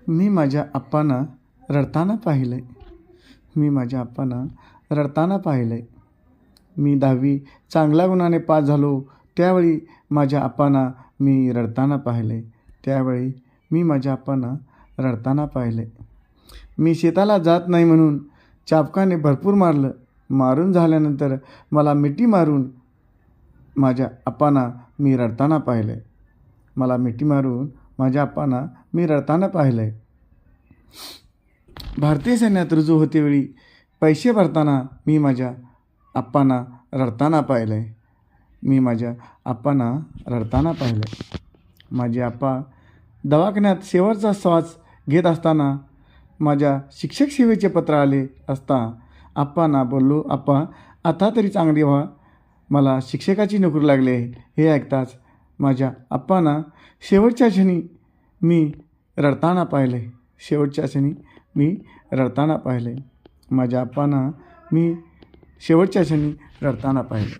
मी माझ्या आप्पांना रडताना पाहिलं आहे. मी माझ्या आप्पांना रडताना पाहिलं आहे. मी 10वी चांगल्या गुणाने पास झालो त्यावेळी माझ्या आप्पांना मी रडताना पाहिलं आहे. त्यावेळी मी माझ्या आप्पांना रडताना पाहिलं आहे. मी शेताला जात नाही म्हणून चाबकाने भरपूर मारलं. मारून झाल्यानंतर मला मिठी मारून माझ्या आप्पांना मी रडताना पाहिलं आहे. मला मिठी मारून माझ्या आप्पांना मी रडताना पाहिलं आहे. भारतीय सैन्यात रुजू होतेवेळी पैसे भरताना मी माझ्या आप्पांना रडताना पाहिलं आहे. मी माझ्या आप्पांना रडताना पाहिलं आहे. माझे आप्पा दवाखान्यात शेवटचा श्वास घेत असताना माझ्या शिक्षक सेवेचे पत्र आले असता आप्पांना बोललो, आप्पा आता तरी चांगली व्हा, मला शिक्षकाची नोकरी लागली आहे. हे ऐकताच माझ्या आप्पांना शेवटच्या क्षणी मी रडताना पाहिलं आहे. शेवटच्या क्षणी मी रडताना पाहिलं आहे. माझ्या आप्पांना मी शेवटच्या क्षणी रडताना पाहिलं.